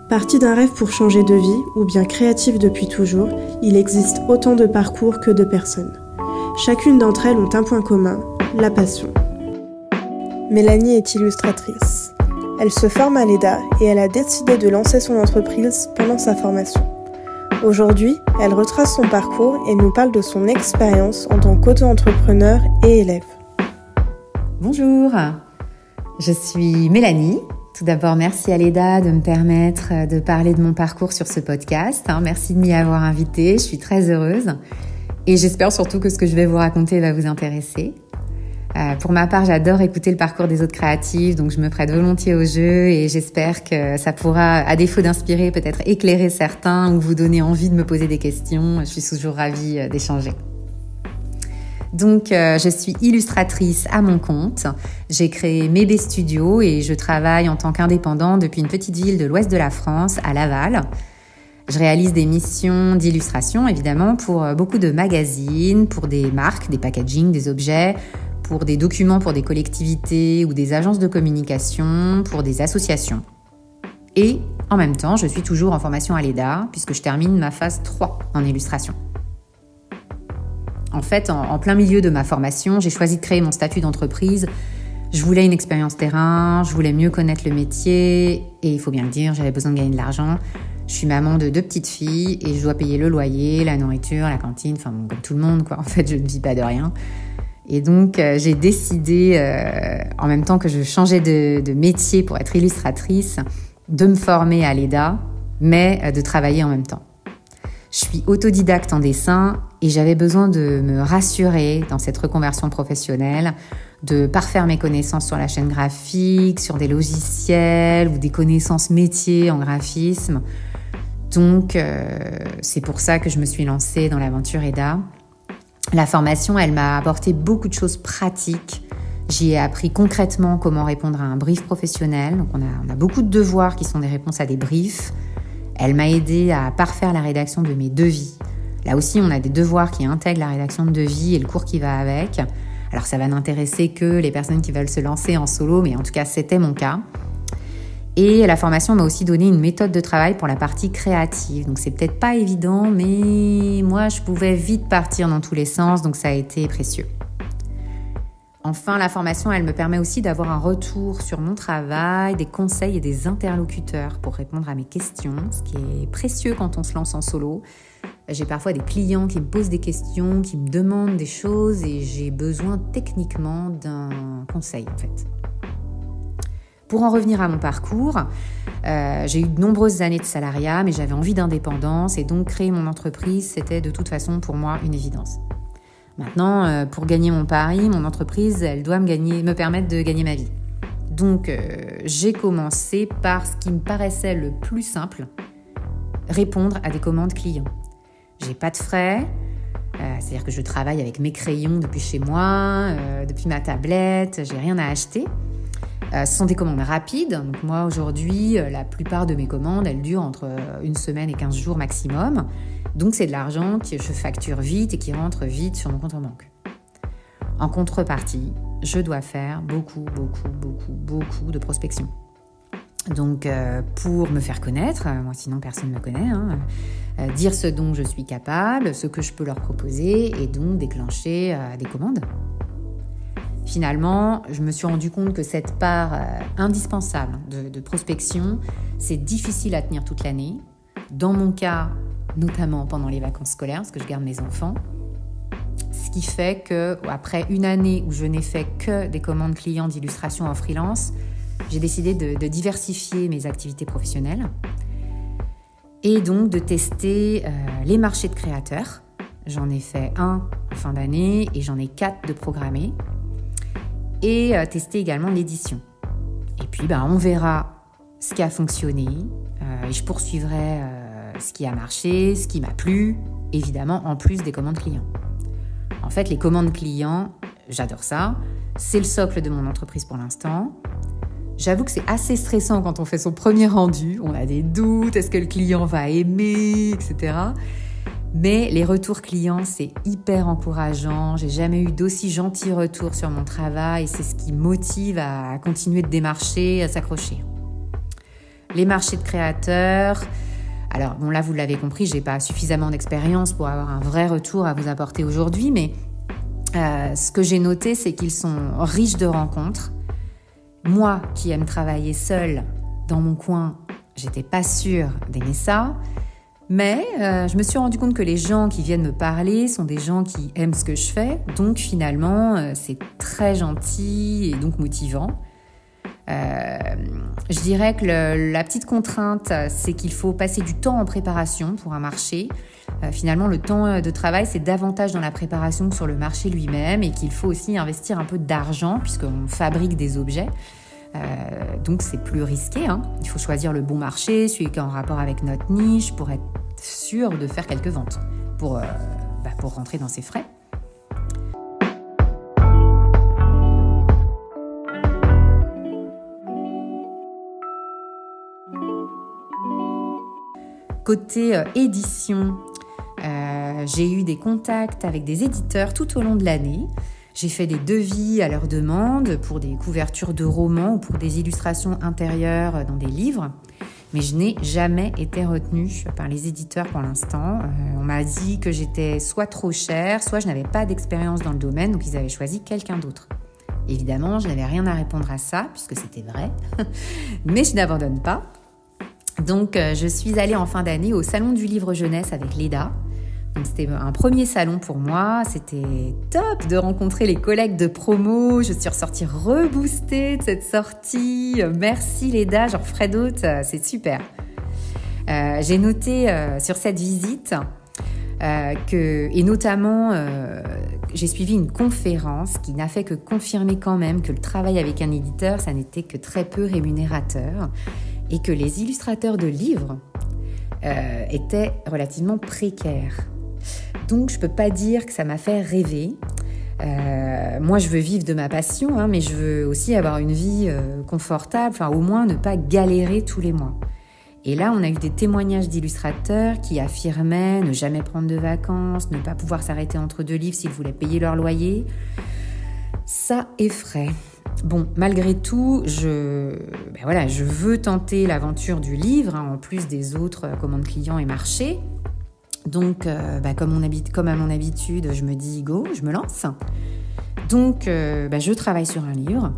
Partie d'un rêve pour changer de vie, ou bien créative depuis toujours, il existe autant de parcours que de personnes. Chacune d'entre elles ont un point commun, la passion. Mélanie est illustratrice. Elle se forme à l'EDA et elle a décidé de lancer son entreprise pendant sa formation. Aujourd'hui, elle retrace son parcours et nous parle de son expérience en tant qu'auto-entrepreneur et élève. Bonjour, je suis Mélanie. Tout d'abord, merci à l'EDA de me permettre de parler de mon parcours sur ce podcast. Merci de m'y avoir invitée, je suis très heureuse. Et j'espère surtout que ce que je vais vous raconter va vous intéresser. Pour ma part, j'adore écouter le parcours des autres créatifs, donc je me prête volontiers au jeu et j'espère que ça pourra, à défaut d'inspirer, peut-être éclairer certains ou vous donner envie de me poser des questions. Je suis toujours ravie d'échanger. Donc, je suis illustratrice à mon compte. J'ai créé Mébé Studio et je travaille en tant qu'indépendante depuis une petite ville de l'ouest de la France, à Laval. Je réalise des missions d'illustration, évidemment, pour beaucoup de magazines, pour des marques, des packaging, des objets, pour des documents pour des collectivités ou des agences de communication, pour des associations. Et en même temps, je suis toujours en formation à l'EDA, puisque je termine ma phase 3 en illustration. En fait, en plein milieu de ma formation, j'ai choisi de créer mon statut d'entreprise. Je voulais une expérience terrain, je voulais mieux connaître le métier et il faut bien le dire, j'avais besoin de gagner de l'argent. Je suis maman de 2 petites filles et je dois payer le loyer, la nourriture, la cantine, enfin bon, comme tout le monde quoi. En fait, je ne vis pas de rien. Et donc, j'ai décidé, en même temps que je changeais de métier pour être illustratrice, de me former à l'EDA, mais de travailler en même temps. Je suis autodidacte en dessin et j'avais besoin de me rassurer dans cette reconversion professionnelle, de parfaire mes connaissances sur la chaîne graphique, sur des logiciels ou des connaissances métiers en graphisme. Donc, c'est pour ça que je me suis lancée dans l'aventure EDA. La formation, elle m'a apporté beaucoup de choses pratiques. J'y ai appris concrètement comment répondre à un brief professionnel. Donc, on a beaucoup de devoirs qui sont des réponses à des briefs. Elle m'a aidée à parfaire la rédaction de mes devis. Là aussi, on a des devoirs qui intègrent la rédaction de devis et le cours qui va avec. Alors, ça va n'intéresser que les personnes qui veulent se lancer en solo, mais en tout cas, c'était mon cas. Et la formation m'a aussi donné une méthode de travail pour la partie créative. Donc, c'est peut-être pas évident, mais moi, je pouvais vite partir dans tous les sens, donc ça a été précieux. Enfin, la formation, elle me permet aussi d'avoir un retour sur mon travail, des conseils et des interlocuteurs pour répondre à mes questions, ce qui est précieux quand on se lance en solo. J'ai parfois des clients qui me posent des questions, qui me demandent des choses et j'ai besoin techniquement d'un conseil en fait. Pour en revenir à mon parcours, j'ai eu de nombreuses années de salariat, mais j'avais envie d'indépendance et donc créer mon entreprise, c'était de toute façon pour moi une évidence. Maintenant, pour gagner mon pari, mon entreprise, elle doit me permettre de gagner ma vie. Donc, j'ai commencé par ce qui me paraissait le plus simple, répondre à des commandes clients. J'ai pas de frais, c'est-à-dire que je travaille avec mes crayons depuis chez moi, depuis ma tablette, j'ai rien à acheter. Ce sont des commandes rapides. Donc moi, aujourd'hui, la plupart de mes commandes, elles durent entre 1 semaine et 15 jours maximum. Donc, c'est de l'argent que je facture vite et qui rentre vite sur mon compte en banque. En contrepartie, je dois faire beaucoup de prospection. Donc, pour me faire connaître, moi sinon personne ne me connaît, dire ce dont je suis capable, ce que je peux leur proposer et donc déclencher des commandes. Finalement, je me suis rendu compte que cette part indispensable de prospection, c'est difficile à tenir toute l'année. Dans mon cas, notamment pendant les vacances scolaires, parce que je garde mes enfants. Ce qui fait qu'après une année où je n'ai fait que des commandes clients d'illustration en freelance, j'ai décidé de diversifier mes activités professionnelles et donc de tester les marchés de créateurs. J'en ai fait 1 en fin d'année et j'en ai 4 de programmés. Et tester également l'édition. Et puis, on verra ce qui a fonctionné et je poursuivrai ce qui a marché, ce qui m'a plu, évidemment, en plus des commandes clients. En fait, les commandes clients, j'adore ça. C'est le socle de mon entreprise pour l'instant. J'avoue que c'est assez stressant quand on fait son premier rendu. On a des doutes, est-ce que le client va aimer, etc. Mais les retours clients, c'est hyper encourageant. J'ai jamais eu d'aussi gentils retours sur mon travail. C'est ce qui motive à continuer de démarcher, à s'accrocher. les marchés de créateurs. Alors bon, là vous l'avez compris, j'ai pas suffisamment d'expérience pour avoir un vrai retour à vous apporter aujourd'hui, mais ce que j'ai noté, c'est qu'ils sont riches de rencontres. Moi, qui aime travailler seule dans mon coin, j'étais pas sûre d'aimer ça. Mais je me suis rendu compte que les gens qui viennent me parler sont des gens qui aiment ce que je fais. Donc finalement, c'est très gentil et donc motivant. Je dirais que la petite contrainte, c'est qu'il faut passer du temps en préparation pour un marché. Finalement, le temps de travail, c'est davantage dans la préparation que sur le marché lui-même et qu'il faut aussi investir un peu d'argent puisqu'on fabrique des objets. Donc c'est plus risqué, hein. Il faut choisir le bon marché, celui qui est en rapport avec notre niche pour être sûr de faire quelques ventes, pour rentrer dans ses frais. Côté édition, j'ai eu des contacts avec des éditeurs tout au long de l'année. J'ai fait des devis à leur demande pour des couvertures de romans ou pour des illustrations intérieures dans des livres. Mais je n'ai jamais été retenue par les éditeurs pour l'instant. On m'a dit que j'étais soit trop chère, soit je n'avais pas d'expérience dans le domaine, donc ils avaient choisi quelqu'un d'autre. Évidemment, je n'avais rien à répondre à ça, puisque c'était vrai. Mais je n'abandonne pas. Donc, je suis allée en fin d'année au Salon du Livre Jeunesse avec Leda. Donc, c'était un premier salon pour moi. C'était top de rencontrer les collègues de promo. Je suis ressortie reboostée de cette sortie. Merci Leda, j'en ferai d'autres. C'est super. J'ai noté sur cette visite et notamment, j'ai suivi une conférence qui n'a fait que confirmer quand même que le travail avec un éditeur, ça n'était que très peu rémunérateur et que les illustrateurs de livres étaient relativement précaires. Donc, je ne peux pas dire que ça m'a fait rêver. Moi, je veux vivre de ma passion, mais je veux aussi avoir une vie confortable, enfin, au moins ne pas galérer tous les mois. Et là, on a eu des témoignages d'illustrateurs qui affirmaient ne jamais prendre de vacances, ne pas pouvoir s'arrêter entre deux livres s'ils voulaient payer leur loyer. Ça effraie. Bon, malgré tout, je veux tenter l'aventure du livre, en plus des autres commandes clients et marchés. Donc, comme à mon habitude, je me dis go, je me lance. Donc, je travaille sur un livre.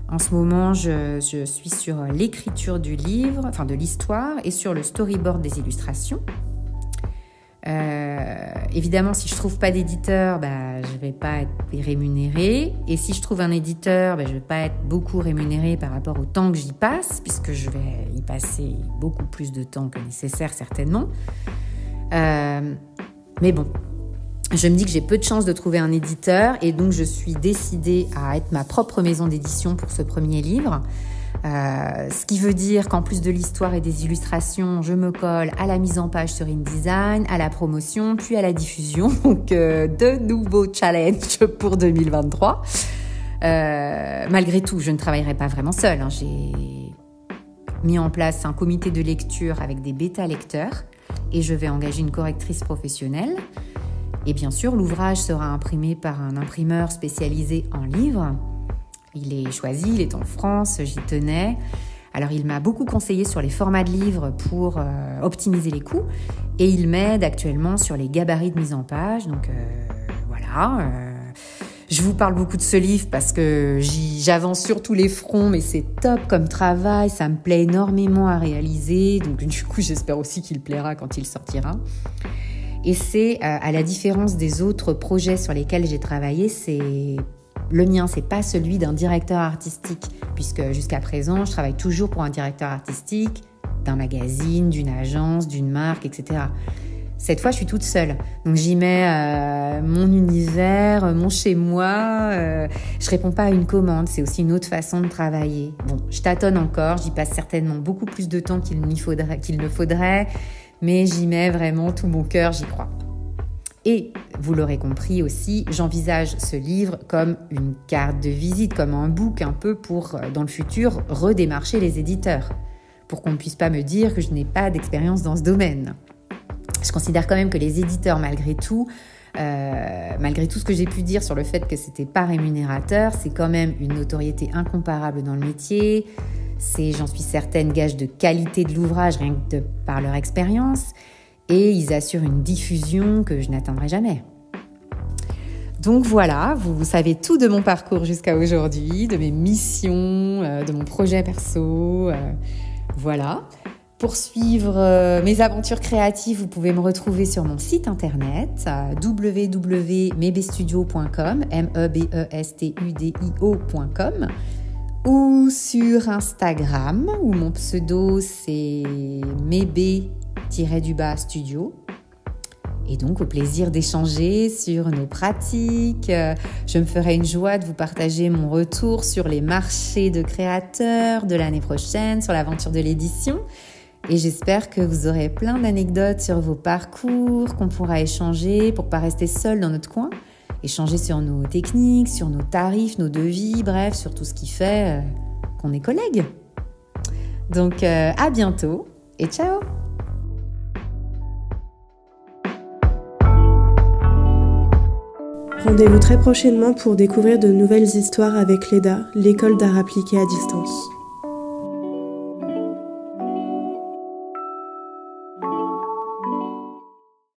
En ce moment, je suis sur l'écriture du livre, enfin de l'histoire, et sur le storyboard des illustrations. Évidemment, si je trouve pas d'éditeur, je vais pas être rémunérée. Et si je trouve un éditeur, je vais pas être beaucoup rémunérée par rapport au temps que j'y passe, puisque je vais y passer beaucoup plus de temps que nécessaire, certainement. Mais bon, je me dis que j'ai peu de chances de trouver un éditeur et donc je suis décidée à être ma propre maison d'édition pour ce premier livre. Ce qui veut dire qu'en plus de l'histoire et des illustrations, je me colle à la mise en page sur InDesign, à la promotion, puis à la diffusion. Donc, de nouveaux challenges pour 2023. Malgré tout, je ne travaillerai pas vraiment seule. J'ai mis en place un comité de lecture avec des bêta-lecteurs et je vais engager une correctrice professionnelle. Et bien sûr, l'ouvrage sera imprimé par un imprimeur spécialisé en livres. Il est choisi, il est en France, j'y tenais. Alors, il m'a beaucoup conseillé sur les formats de livres pour optimiser les coûts. Et il m'aide actuellement sur les gabarits de mise en page. Donc, voilà. Je vous parle beaucoup de ce livre parce que j'avance sur tous les fronts, mais c'est top comme travail. Ça me plaît énormément à réaliser. Donc, du coup, j'espère aussi qu'il plaira quand il sortira. Et c'est, à la différence des autres projets sur lesquels j'ai travaillé, le mien, c'est pas celui d'un directeur artistique, puisque jusqu'à présent, je travaille toujours pour un directeur artistique, d'un magazine, d'une agence, d'une marque, etc. Cette fois, je suis toute seule. Donc, j'y mets mon univers, mon chez-moi. Je réponds pas à une commande. C'est aussi une autre façon de travailler. Bon, je tâtonne encore. J'y passe certainement beaucoup plus de temps qu'il ne faudrait. Mais j'y mets vraiment tout mon cœur, j'y crois. Et, vous l'aurez compris aussi, j'envisage ce livre comme une carte de visite, comme un book un peu pour, dans le futur, redémarcher les éditeurs, pour qu'on ne puisse pas me dire que je n'ai pas d'expérience dans ce domaine. Je considère quand même que les éditeurs, malgré tout ce que j'ai pu dire sur le fait que c'était pas rémunérateur, c'est quand même une notoriété incomparable dans le métier. C'est, j'en suis certaine, gage de qualité de l'ouvrage, rien que par leur expérience. Et ils assurent une diffusion que je n'atteindrai jamais. Donc voilà, vous savez tout de mon parcours jusqu'à aujourd'hui, de mes missions, de mon projet perso. Voilà. Pour suivre mes aventures créatives, vous pouvez me retrouver sur mon site internet www.mebestudio.com, mebestudio.com, ou sur Instagram où mon pseudo c'est mebe-studio. Et donc, au plaisir d'échanger sur nos pratiques. Je me ferai une joie de vous partager mon retour sur les marchés de créateurs de l'année prochaine, sur l'aventure de l'édition. Et j'espère que vous aurez plein d'anecdotes sur vos parcours, qu'on pourra échanger pour pas rester seul dans notre coin. Échanger sur nos techniques, sur nos tarifs, nos devis, bref, sur tout ce qui fait qu'on est collègues. Donc, à bientôt et ciao! Rendez-vous très prochainement pour découvrir de nouvelles histoires avec l'EDA, l'école d'art appliqué à distance.